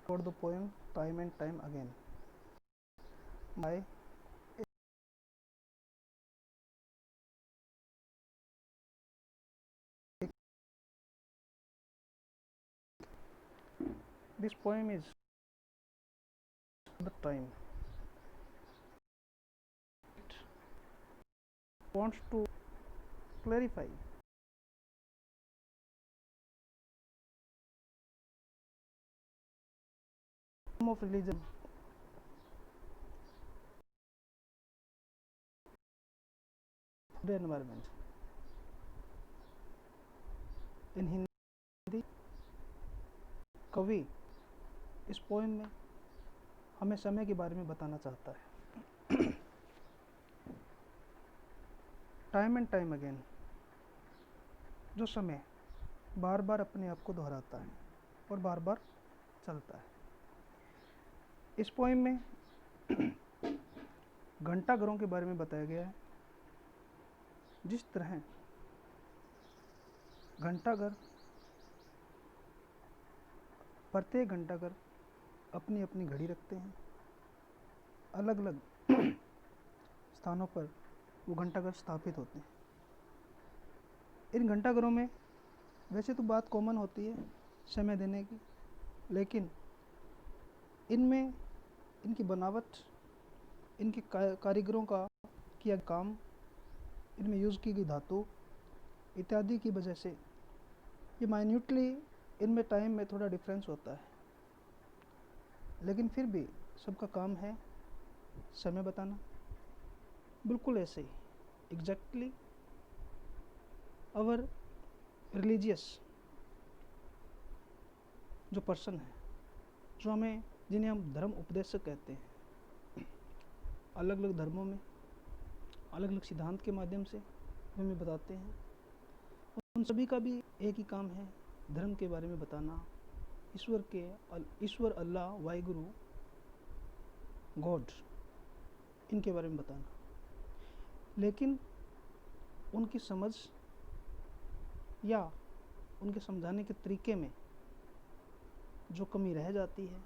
wrote the poem time and time again. By this poem is the time. It wants to clarify of religion the environment. In Hindi, कवि इस poem में हमें समय के बारे में बताना चाहता है। टाइम एंड टाइम अगेन, जो समय बार बार अपने आप को दोहराता है और बार बार चलता है। इस पोएम में घंटाघरों के बारे में बताया गया है। जिस तरह घंटाघर, प्रत्येक घंटाघर अपनी अपनी घड़ी रखते हैं, अलग अलग स्थानों पर वो घंटाघर स्थापित होते हैं। इन घंटाघरों में वैसे तो बात कॉमन होती है समय देने की, लेकिन इनमें इनकी बनावट, इनके कारीगरों का किया काम, इनमें यूज़ की गई धातु इत्यादि की वजह से ये माइन्यूटली इनमें टाइम में थोड़ा डिफरेंस होता है, लेकिन फिर भी सबका काम है समय बताना। बिल्कुल ऐसे ही एग्जैक्टली अवर रिलीजियस जो पर्सन है, जो हमें, जिन्हें हम धर्म उपदेशक कहते हैं, अलग अलग धर्मों में अलग अलग सिद्धांत के माध्यम से हमें बताते हैं। उन सभी का भी एक ही काम है, धर्म के बारे में बताना, ईश्वर अल्लाह वाहिगुरु गॉड, इनके बारे में बताना। लेकिन उनकी समझ या उनके समझाने के तरीके में जो कमी रह जाती है,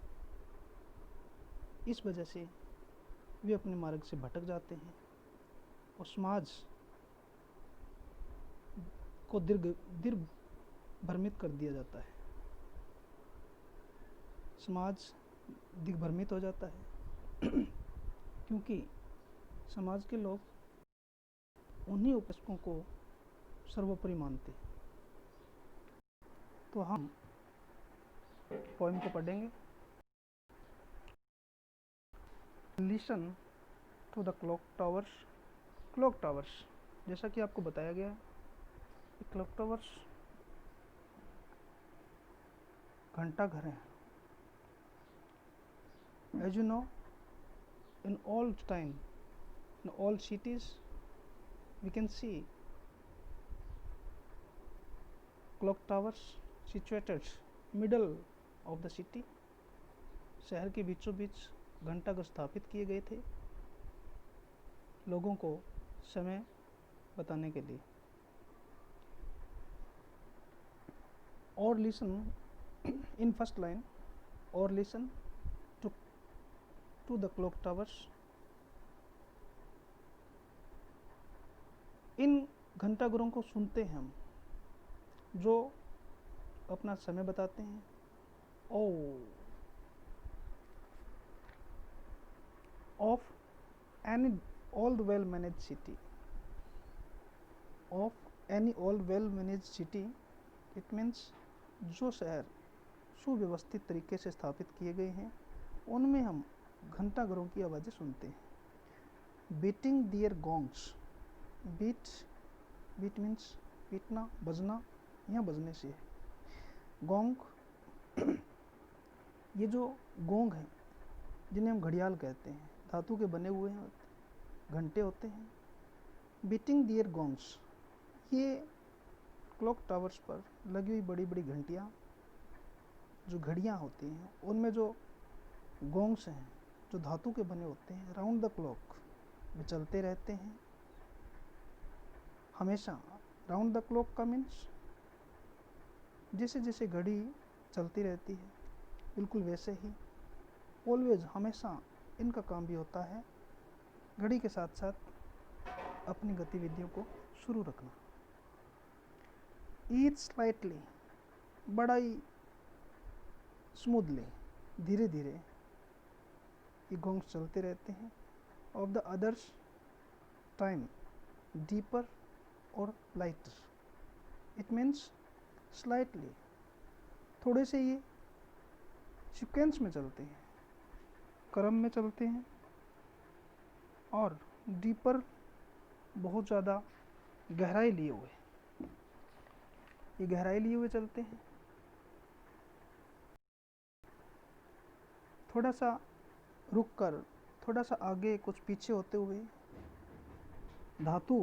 इस वजह से वे अपने मार्ग से भटक जाते हैं और समाज को दिग्भ्रमित कर दिया जाता है। समाज दिग्भ्रमित हो जाता है क्योंकि समाज के लोग उन्हीं उपदेशकों को सर्वोपरि मानते हैं। तो हम पोएम को पढ़ेंगे। Listen to the clock towers. Clock towers, जैसा कि आपको बताया गया है, क्लॉक टावर्स घंटा घर हैं। As you know, in all time, in all cities, we can see clock towers situated middle of the city. शहर के बीचों बीच घंटाघर स्थापित किए गए थे लोगों को समय बताने के लिए। और लिसन इन फर्स्ट लाइन, और listen to the clock towers. इन घंटाघरों को सुनते हैं हम, जो अपना समय बताते हैं। Of any old well manage city, of any old well manage city, it means जो शहर सुव्यवस्थित तरीके से स्थापित किए गए हैं, उनमें हम घंटाघरों की आवाज़ें सुनते हैं। बीटिंग दियर गोंग्स, बीट मीन्स पीटना, बजना, यहाँ बजने से है। गोंग, ये जो गोंग है जिन्हें हम घड़ियाल कहते हैं, धातु के बने हुए हैं घंटे होते हैं। बीटिंग दियर गोंग्स, ये क्लॉक टावर्स पर लगी हुई बड़ी बड़ी घंटियाँ, जो घड़ियाँ होती हैं, उनमें जो गोंग्स हैं जो धातु के बने होते हैं, राउंड द क्लॉक वे चलते रहते हैं हमेशा। राउंड द क्लॉक का मीन्स जैसे जैसे घड़ी चलती रहती है, बिल्कुल वैसे ही ऑलवेज हमेशा इनका काम भी होता है घड़ी के साथ साथ अपनी गतिविधियों को शुरू रखना। ईच स्लाइटली, बड़ा ही स्मूथली, धीरे धीरे ये गोंग्स चलते रहते हैं। Of the others time deeper और लाइटर। इट मीन्स स्लाइटली, थोड़े से ये सीक्वेंस में चलते हैं, क्रम में चलते हैं, और डीपर बहुत ज़्यादा गहराई लिए हुए, ये गहराई लिए हुए चलते हैं। थोड़ा सा रुक कर, थोड़ा सा आगे, कुछ पीछे होते हुए धातु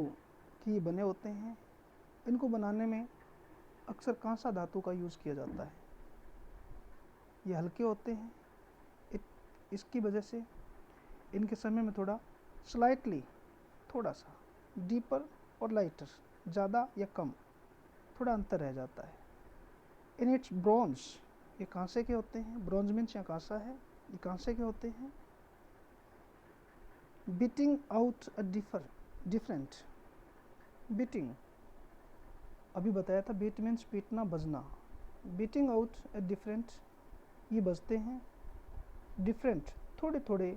की बने होते हैं। इनको बनाने में अक्सर कांसा धातु का यूज़ किया जाता है। ये हल्के होते हैं, इसकी वजह से इनके समय में थोड़ा स्लाइटली, थोड़ा सा डीपर और लाइटर, ज़्यादा या कम, थोड़ा अंतर रह जाता है। इन इट्स ब्रॉन्ज, ये कांसे के होते हैं। ब्रॉन्ज मीन्स या कांसा है, ये कांसे के होते हैं। Beating out a different, beating अभी बताया था, बीट मीन्स पीटना, बजना। बीटिंग आउट अ डिफरेंट, ये बजते हैं। डिफरेंट, थोड़े थोड़े,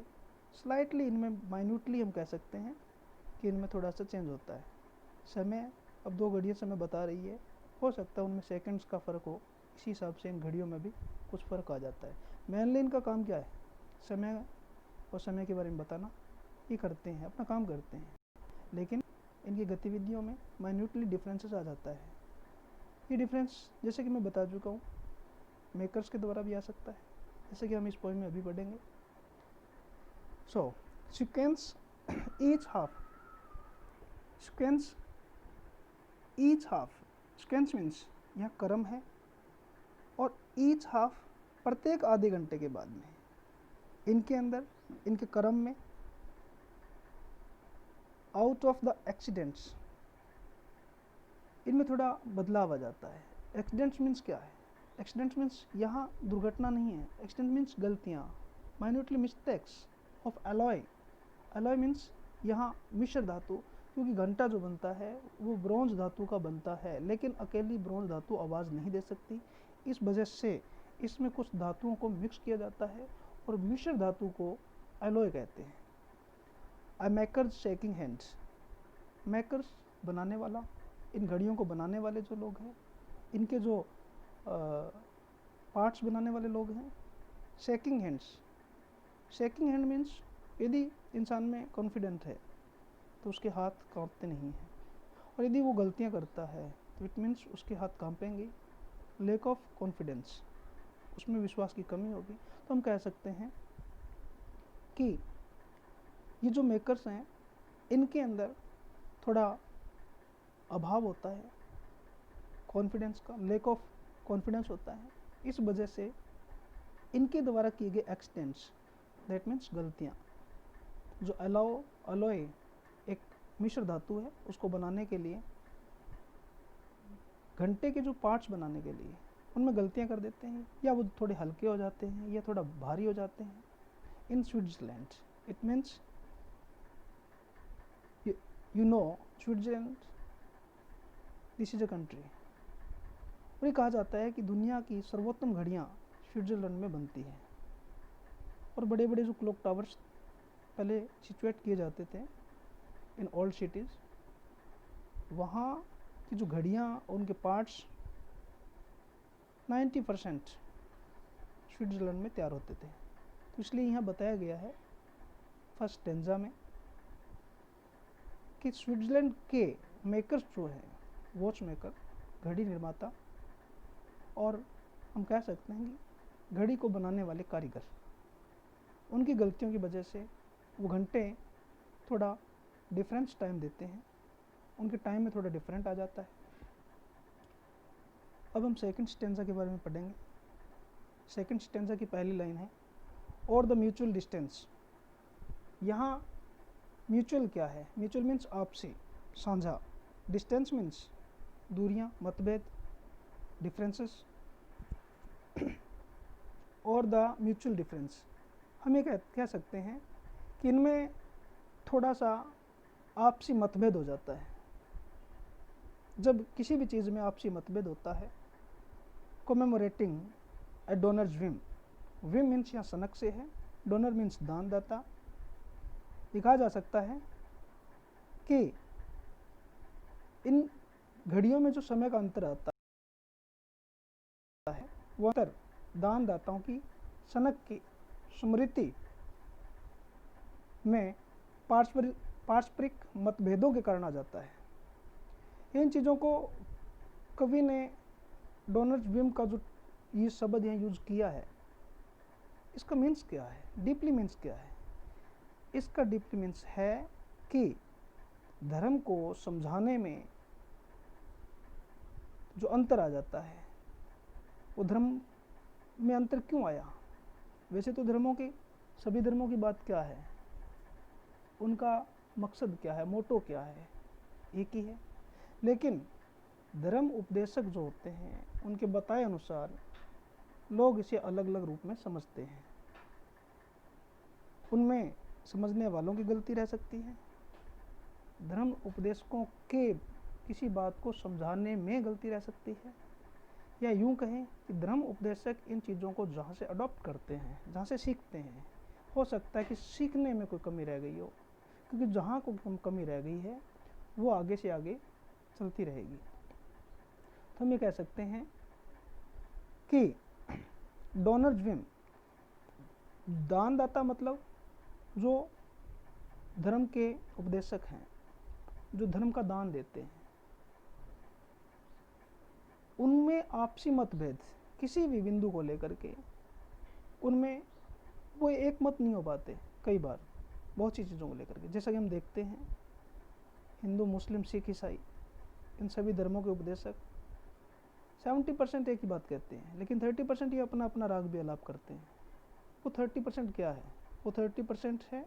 स्लाइटली, इनमें माइन्यूटली हम कह सकते हैं कि इनमें थोड़ा सा चेंज होता है। समय, अब 2 घड़ियाँ समय बता रही है, हो सकता है उनमें सेकंड्स का फ़र्क हो, इसी हिसाब से इन घड़ियों में भी कुछ फ़र्क आ जाता है। मेनली इनका काम क्या है? समय और समय के बारे में बताना, ये करते हैं, अपना काम करते हैं, लेकिन इनकी गतिविधियों में माइन्यूटली डिफरेंसेस आ जाता है। ये डिफरेंस जैसे कि मैं बता चुका हूँ, मेकर्स के द्वारा भी आ सकता है, जैसे कि हम इस पोएम में अभी पढ़ेंगे। So sequence each half, sequence each half, sequence means यहाँ क्रम है, और ईच हाफ प्रत्येक आधे घंटे के बाद में इनके अंदर, इनके क्रम में, आउट ऑफ द एक्सीडेंट्स, इनमें थोड़ा बदलाव आ जाता है। एक्सीडेंट्स मीन्स क्या है? एक्सीडेंट्स मीन्स यहाँ दुर्घटना नहीं है, एक्सीडेंट मीन्स गलतियाँ, minutely mistakes of alloy. Alloy means यहाँ मिश्र धातु, क्योंकि घंटा जो बनता है वो ब्रॉन्ज धातु का बनता है, लेकिन अकेली ब्रॉन्ज धातु आवाज़ नहीं दे सकती। इस वजह से इसमें कुछ धातुओं को मिक्स किया जाता है, और मिश्र धातु को अलॉय कहते हैं। आई मेकर्स शेकिंग हैंड्स, मेकर्स बनाने वाला, इन घड़ियों को बनाने वाले जो लोग हैं, इनके जो पार्ट्स बनाने वाले लोग हैं। Shaking hands, shaking hand means यदि इंसान में कॉन्फिडेंट है तो उसके हाथ कांपते नहीं हैं, और यदि वो गलतियां करता है तो इट मीन्स उसके हाथ कांपेंगे। लैक ऑफ कॉन्फिडेंस, उसमें विश्वास की कमी होगी। तो हम कह सकते हैं कि ये जो मेकर्स हैं, इनके अंदर थोड़ा अभाव होता है कॉन्फिडेंस का, लैक ऑफ कॉन्फिडेंस होता है। इस वजह से इनके द्वारा किए गए एक्सीडेंट्स, दैट मीन्स गलतियाँ, जो अलॉय एक मिश्र धातु है, उसको बनाने के लिए, घंटे के जो पार्ट्स बनाने के लिए उनमें गलतियां कर देते हैं, या वो थोड़े हल्के हो जाते हैं, या थोड़ा भारी हो जाते हैं। In Switzerland, it means you know Switzerland, this is a country. और ये कहा जाता है कि दुनिया की सर्वोत्तम घड़ियाँ स्विट्जरलैंड में बनती हैं, और बड़े बड़े जो क्लॉक टावर्स पहले सिचुएट किए जाते थे इन ओल्ड सिटीज़, वहाँ की जो घड़ियाँ, उनके पार्ट्स 90% स्विट्ज़रलैंड में तैयार होते थे। तो इसलिए यहाँ बताया गया है फर्स्ट स्टेंजा में कि स्विट्ज़रलैंड के मेकर्स जो हैं, वॉच मेकर, घड़ी निर्माता, और हम कह सकते हैं कि घड़ी को बनाने वाले कारीगर, उनकी गलतियों की वजह से वो घंटे थोड़ा डिफरेंस टाइम देते हैं, उनके टाइम में थोड़ा डिफरेंट आ जाता है। अब हम सेकंड स्टेंजा के बारे में पढ़ेंगे। सेकंड स्टेंजा की पहली लाइन है, और द म्यूचुअल डिस्टेंस। यहाँ म्यूचुअल क्या है? म्यूचुअल मीन्स आपसी, साझा। डिस्टेंस मीन्स दूरियाँ, मतभेद, डिफरेंसेस। और द म्यूचुअल डिफरेंस। हम ये कह सकते हैं कि इनमें थोड़ा सा आपसी मतभेद हो जाता है। जब किसी भी चीज़ में आपसी मतभेद होता है, कॉमेमोरेटिंग ए डोनर्स विम, विम मीन्स यहाँ सनक से है, डोनर मीन्स दानदाता। ये कहा जा सकता है कि इन घड़ियों में जो समय का अंतर आता है वो अंतर दानदाताओं की सनक की स्मृति में पारस्परिक मतभेदों के कारण आ जाता है। इन चीज़ों को कवि ने डोनर्स विम का जो ये शब्द यहाँ यूज किया है, इसका मीन्स क्या है, डीपली मीन्स क्या है? इसका डीपली मीन्स है कि धर्म को समझाने में जो अंतर आ जाता है, वो धर्म में अंतर क्यों आया? वैसे तो सभी धर्मों की बात क्या है, उनका मकसद क्या है, मोटो क्या है, एक ही है। लेकिन धर्म उपदेशक जो होते हैं, उनके बताए अनुसार लोग इसे अलग अलग रूप में समझते हैं। उनमें समझने वालों की गलती रह सकती है, धर्म उपदेशकों के किसी बात को समझाने में गलती रह सकती है, या यूं कहें कि धर्म उपदेशक इन चीज़ों को जहाँ से अडॉप्ट करते हैं, जहाँ से सीखते हैं, हो सकता है कि सीखने में कोई कमी रह गई हो, क्योंकि जहाँ को कमी रह गई है वो आगे से आगे चलती रहेगी। तो हम ये कह सकते हैं कि डोनर्स विम, दानदाता मतलब जो धर्म के उपदेशक हैं, जो धर्म का दान देते हैं, उनमें आपसी मतभेद किसी भी बिंदु को लेकर के उनमें वो एक मत नहीं हो पाते। कई बार बहुत सी चीज़ों को लेकर के, जैसा कि हम देखते हैं हिंदू, मुस्लिम, सिख, ईसाई, इन सभी धर्मों के उपदेशक 70% एक ही बात कहते हैं, लेकिन 30% ये अपना अपना राग भी आलाप करते हैं। वो 30% क्या है? वो 30% है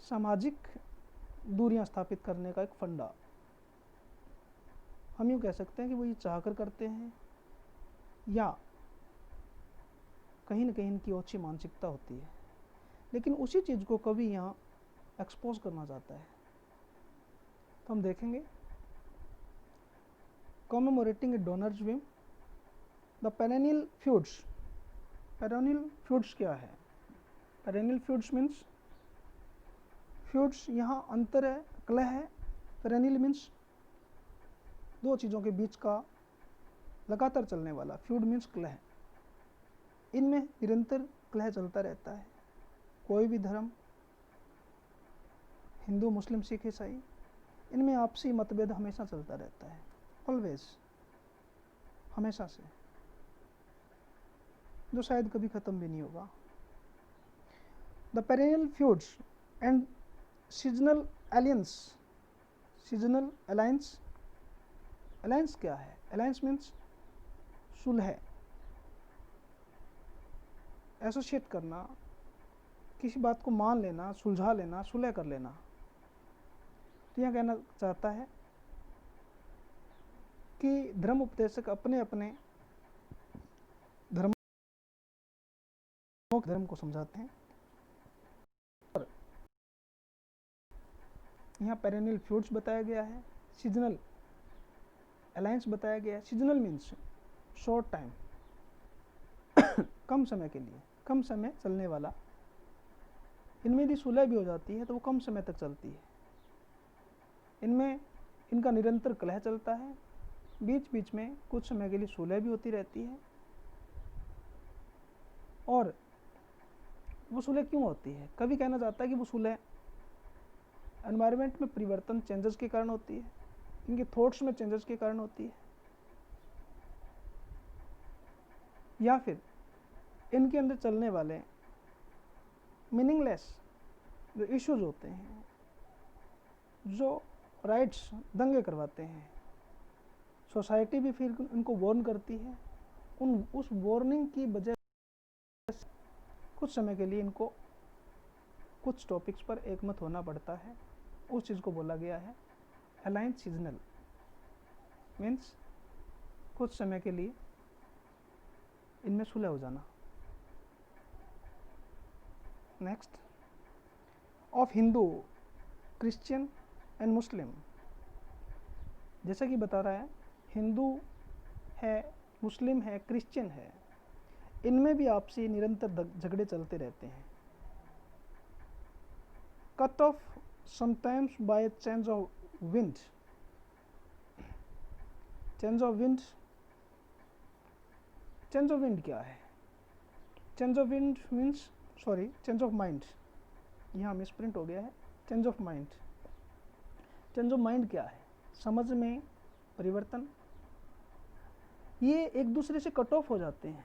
सामाजिक दूरियां स्थापित करने का एक फंडा। हम यूँ कह सकते हैं कि वो ये चाहकर करते हैं, या कहीं न कहीं इनकी ओछी मानसिकता होती है, लेकिन उसी चीज़ को कवि यहाँ एक्सपोज करना चाहता है। तो हम देखेंगे commemorating donors whim, the perennial feuds. Perennial feuds क्या है? पेरेनियल फ्यूड्स मीन्स, फ्यूड्स यहाँ अंतर है, कलह है। पेरेनियल मीन्स दो चीज़ों के बीच का लगातार चलने वाला, फ्यूड मीन्स कलह। इनमें निरंतर कलह चलता रहता है। कोई भी धर्म, हिंदू, मुस्लिम, सिख, ईसाई, इनमें आपसी मतभेद हमेशा चलता रहता है, ऑलवेज, हमेशा से, जो शायद कभी ख़त्म भी नहीं होगा। The perennial feuds and seasonal aliens. Seasonal alliance, alliance क्या है? अलायंस मीन्स सुलह, एसोसिएट करना, किसी बात को मान लेना, सुलझा लेना, सुलह कर लेना। तो यह कहना चाहता है कि धर्म उपदेशक अपने अपने धर्म को समझाते हैं। और यहाँ पेरेनियल फ्यूड्स बताया गया है, सीजनल अलायंस बताया गया है। सीजनल मीन्स शॉर्ट टाइम, कम समय के लिए, कम समय चलने वाला। इनमें यदि सुलह भी हो जाती है तो वो कम समय तक चलती है। इनमें इनका निरंतर कलह चलता है, बीच बीच में कुछ समय के लिए सुलह भी होती रहती है। और वो सुलह क्यों होती है? कभी कहना चाहता है कि वो सुलह एनवायरनमेंट में परिवर्तन, चेंजेस के कारण होती है, इनके थॉट्स में चेंजेस के कारण होती है, या फिर इनके अंदर चलने वाले मीनिंगलेस जो इश्यूज होते हैं, जो राइट्स दंगे करवाते हैं। सोसाइटी भी फिर इनको वार्न करती है, उस वार्निंग की वजह से कुछ समय के लिए इनको कुछ टॉपिक्स पर एकमत होना पड़ता है। उस चीज़ को बोला गया है अलायंस सीजनल, मीन्स कुछ समय के लिए इनमें सुलह हो जाना। Next, of Hindu, Christian and Muslim. जैसा कि बता रहा है, हिंदू है, मुस्लिम है, क्रिश्चियन है, इनमें भी आपसी निरंतर झगड़े चलते रहते हैं। Cut off sometimes by change of wind. Change of wind, change of wind क्या है? Change of wind means, sorry, change of mind, यहाँ मिसप्रिंट हो गया है। Change of mind, change of mind क्या है? समझ में परिवर्तन। ये एक दूसरे से कट ऑफ हो जाते हैं।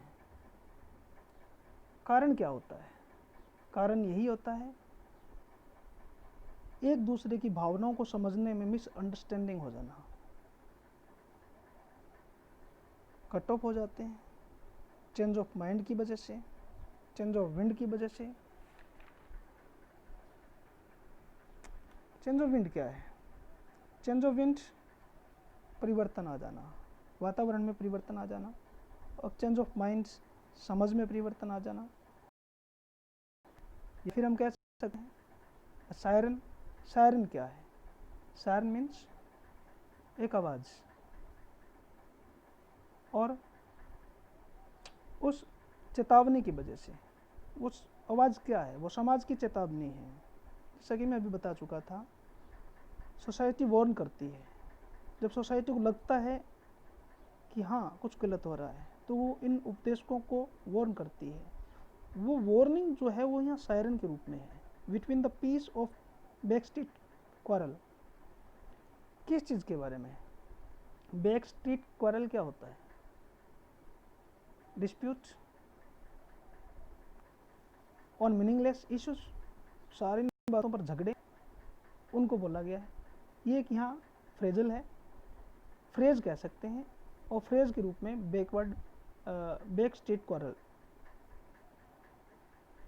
कारण क्या होता है? कारण यही होता है, एक दूसरे की भावनाओं को समझने में मिसअंडरस्टैंडिंग हो जाना। कट ऑफ हो जाते हैं चेंज ऑफ माइंड की वजह से, चेंज ऑफ विंड की वजह से। चेंज ऑफ विंड क्या है? चेंज ऑफ विंड परिवर्तन आ जाना, वातावरण में परिवर्तन आ जाना। और चेंज ऑफ माइंड समझ में परिवर्तन आ जाना। या फिर हम कह सकते हैं सायरन। सायरन क्या है? सायरन मीन्स एक आवाज़, और उस चेतावनी की वजह से, उस आवाज़ क्या है? वो समाज की चेतावनी है। जैसा कि मैं अभी बता चुका था, सोसाइटी वार्न करती है। जब सोसाइटी को लगता है कि हाँ कुछ गलत हो रहा है, तो वो इन उपदेशकों को वार्न करती है। वो वार्निंग जो है वो यहाँ सायरन के रूप में है। Between the peace of backstreet quarrel. किस चीज़ के बारे में? बैकस्ट्रीट क्वारल क्या होता है? डिस्प्यूट ऑन मीनिंगलेस इश्यूज, सारी बातों पर झगड़े, उनको बोला गया है। ये एक यहाँ फ्रेजल है, फ्रेज कह सकते हैं, और फ्रेज के रूप में बैक स्ट्रीट क्वारल।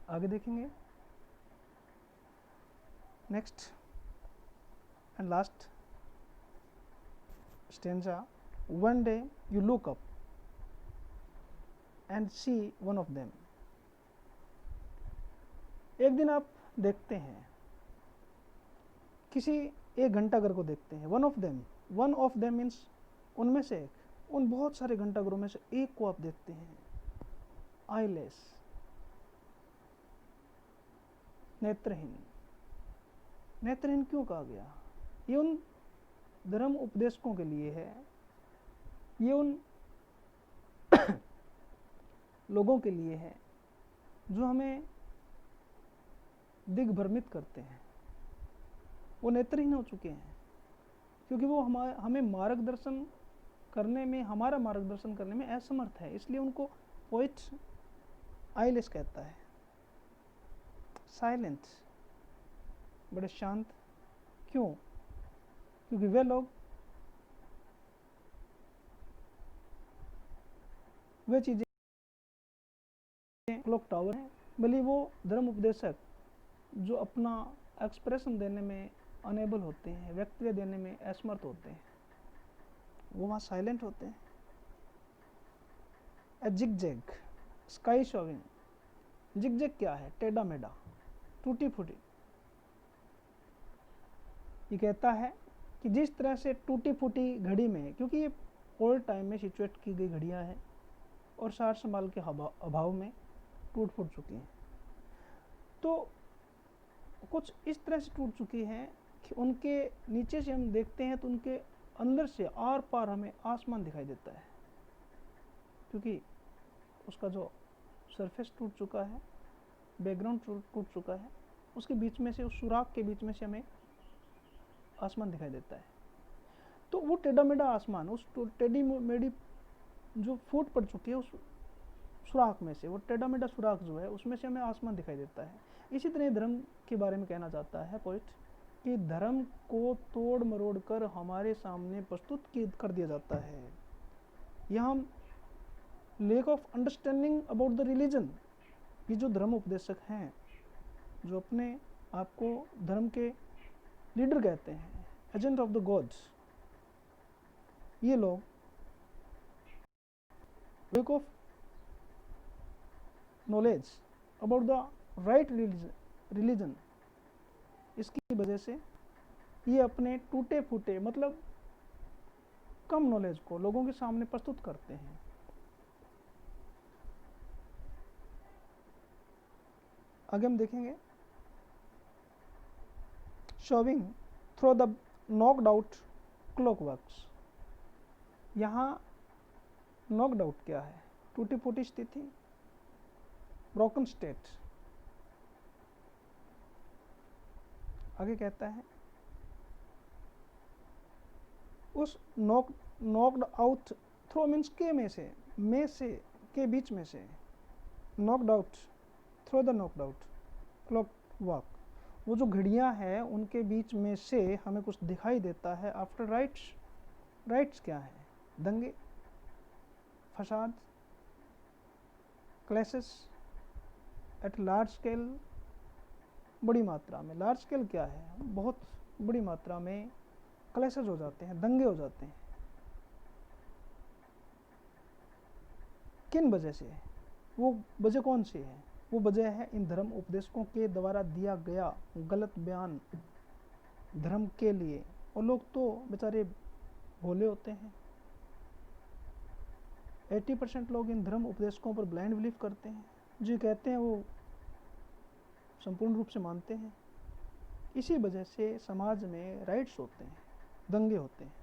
आगे देखेंगे। Next and last stanza. One day you look up and see one of them. एक दिन आप देखते हैं, किसी एक घंटाघर को देखते हैं। One of them, one of them means उनमें से एक, उन बहुत सारे घंटाघरों में से एक को आप देखते हैं। आईलेस, नेत्रहीन। नेत्रहीन क्यों कहा गया? ये उन धर्म उपदेशकों के लिए है, ये उन लोगों के लिए है जो हमें दिग्भ्रमित करते हैं। वो नेत्रहीन हो चुके हैं क्योंकि वो हमें मार्गदर्शन करने में, हमारा मार्गदर्शन करने में असमर्थ है। इसलिए उनको पोइट आईलेस कहता है। साइलेंट, बड़े शांत। क्यों? क्योंकि वे लोग, वे चीज़ें, क्लॉक टावर है, भले वो धर्म उपदेशक जो अपना एक्सप्रेशन देने में अनेबल होते हैं, वक्तव्य देने में असमर्थ होते हैं, वो वहाँ साइलेंट होते हैं। A zigzag, sky shoving. Zigzag क्या है? टेढ़ा मेढ़ा, टूटी फूटी। ये कहता है कि जिस तरह से टूटी फूटी घड़ी में, क्योंकि ये ओल्ड टाइम में सिचुएट की गई घड़ियाँ हैं और सार संभाल के अभाव में टूट फूट चुकी हैं, तो कुछ इस तरह से टूट चुकी हैं कि उनके नीचे से हम देखते हैं तो उनके अंदर से आर पार हमें आसमान दिखाई देता है, क्योंकि उसका जो सरफेस टूट चुका है, बैकग्राउंड टूट चुका है, उसके बीच में से, उस सुराख के बीच में से हमें आसमान दिखाई देता है। तो वो टेढ़ा मेढ़ा आसमान, उस टेढ़ी मेढ़ी जो फूट पड़ चुकी है उस सुराख में से, वो टेढ़ा मेढ़ा सुराख जो है उसमें से हमें आसमान दिखाई देता है। इसी तरह धर्म के बारे में कहना चाहता है पोइट कि धर्म को तोड़ मरोड़ कर हमारे सामने प्रस्तुत कर दिया जाता है। यहाँ हम lake of understanding about the religion, ये जो धर्म उपदेशक हैं, जो अपने आप को धर्म के लीडर कहते हैं, एजेंट ऑफ द गॉड्स, ये लोग lake of knowledge about the right religion, इसकी वजह से ये अपने टूटे फूटे मतलब कम नॉलेज को लोगों के सामने प्रस्तुत करते हैं। आगे हम देखेंगे shoving through the knocked out clockworks. यहाँ नॉकड आउट क्या है? टूटी फूटी स्थिति, ब्रोकन स्टेट। आगे कहता है उस नॉकड आउट थ्रो मीन्स के में से के बीच में से, knocked out throw the knocked out clockwork, वो जो घड़ियां हैं उनके बीच में से हमें कुछ दिखाई देता है। आफ्टर राइट्स, राइट्स क्या है? दंगे, फसाद, क्लैशेस एट लार्ज स्केल, बड़ी मात्रा में। लार्ज स्केल क्या है? बहुत बड़ी मात्रा में क्लैशेस हो जाते हैं, दंगे हो जाते हैं। किन वजह से? वो वजह कौन सी है? वो वजह है इन धर्म उपदेशकों के द्वारा दिया गया गलत बयान धर्म के लिए। और लोग तो बेचारे भोले होते हैं। 80% लोग इन धर्म उपदेशकों पर ब्लाइंड बिलीव करते हैं। जो कहते हैं वो संपूर्ण रूप से मानते हैं। इसी वजह से समाज में राइट्स होते हैं, दंगे होते हैं।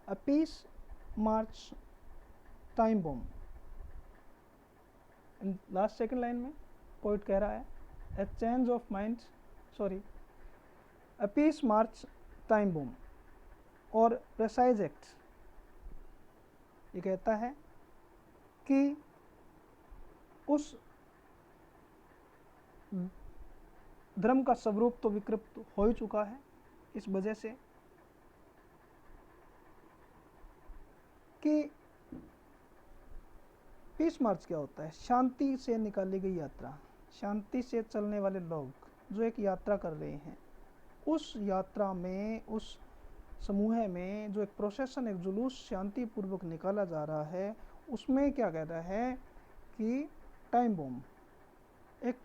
A peace march time bomb. Last second line में पोइट कह रहा है a change of mind, sorry, a peace march time bomb और प्रेसाइज एक्ट। ये कहता है कि उस धर्म का स्वरूप तो विकृत हो ही चुका है, इस वजह से कि पीस मार्च क्या होता है? शांति से निकाली गई यात्रा, शांति से चलने वाले लोग जो एक यात्रा कर रहे हैं, उस यात्रा में, उस समूह में जो एक प्रोसेशन, एक जुलूस शांतिपूर्वक निकाला जा रहा है, उसमें क्या कह रहा है कि टाइम बम, एक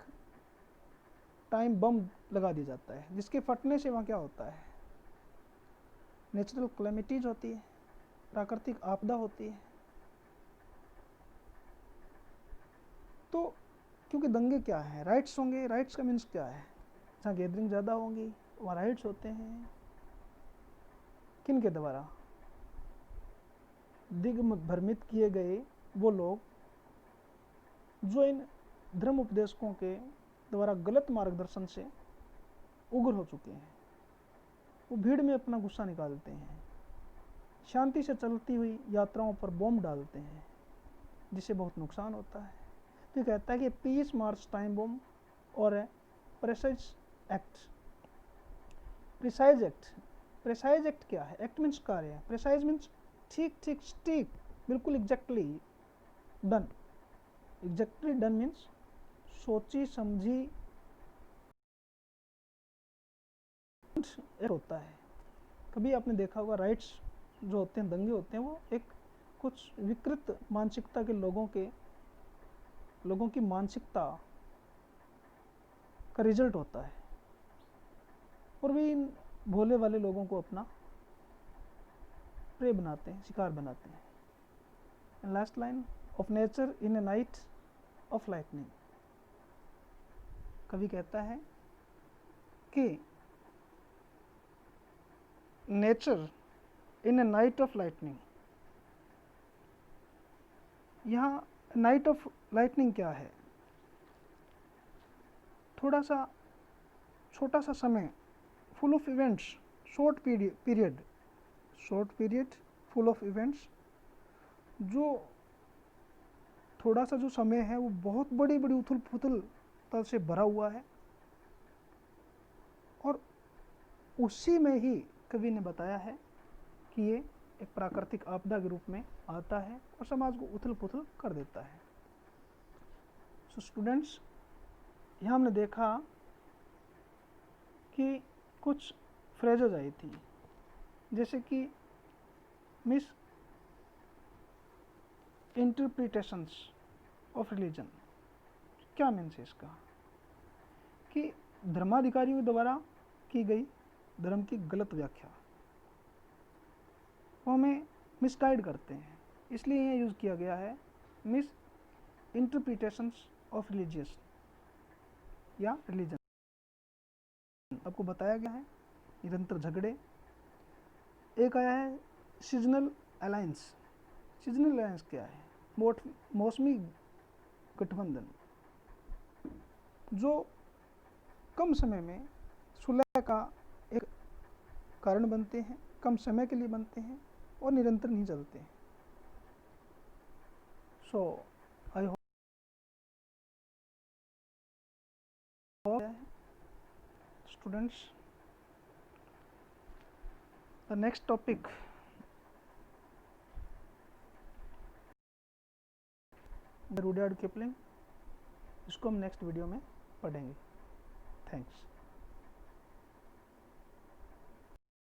टाइम बम लगा दिया जाता है, जिसके फटने से वहाँ क्या होता है? नेचुरल क्लेमिटीज होती है, प्राकृतिक आपदा होती है। तो क्योंकि दंगे क्या है? राइट्स होंगे। राइट्स का मीन्स क्या है? जहाँ गैदरिंग ज़्यादा होंगी वहाँ राइट्स होते हैं। किन के द्वारा? दिग्भ्रमित किए गए वो लोग जो इन धर्म उपदेशकों के द्वारा गलत मार्गदर्शन से उग्र हो चुके हैं। वो भीड़ में अपना गुस्सा निकालते हैं, शांति से चलती हुई यात्राओं पर बम डालते हैं, जिससे बहुत नुकसान होता है। तो कहता है कि पीस मार्च टाइम बम और precise act. Precise act, precise act क्या है? एक्ट मीन्स कार्य, प्रिसाइज मीन्स ठीक ठीक, स्टिक, बिल्कुल exactly done. Exactly done means सोची समझी होता है। कभी आपने देखा होगा राइट्स जो होते हैं, दंगे होते हैं, वो एक कुछ विकृत मानसिकता के लोगों की मानसिकता का रिजल्ट होता है, और वे इन भोले वाले लोगों को अपना प्रे बनाते हैं, शिकार बनाते हैं। Last line, of nature in A night of lightning. कवि कहता है कि nature in A night of lightning. यहाँ नाइट ऑफ लाइटनिंग क्या है? थोड़ा सा छोटा सा समय, full of events, short period, short period full of events. जो थोड़ा सा जो समय है वो बहुत बड़ी बड़ी उथल पुथल से भरा हुआ है, और उसी में ही कवि ने बताया है कि ये एक प्राकृतिक आपदा के रूप में आता है और समाज को उथल पुथल कर देता है। सो स्टूडेंट्स, यहाँ हमने देखा कि कुछ फ्रेजेज आई थी, जैसे कि मिस इंटरप्रिटेशंस ऑफ रिलीजन। क्या मीन्स है इसका कि धर्माधिकारियों द्वारा की गई धर्म की गलत व्याख्या वो हमें मिसगाइड करते हैं, इसलिए ये यूज़ किया गया है मिस इंटरप्रिटेशंस ऑफ रिलीजियस या रिलीजन। आपको बताया गया है निरंतर झगड़े। एक आया है सीजनल अलायंस। सीजनल अलायंस क्या है? मौसमी गठबंधन जो कम समय में सुलह का एक कारण बनते हैं, कम समय के लिए बनते हैं और निरंतर नहीं चलते हैं। So I hope students, the next topic Rudyard Kipling, इसको हम नेक्स्ट वीडियो में पढ़ेंगे। थैंक्स।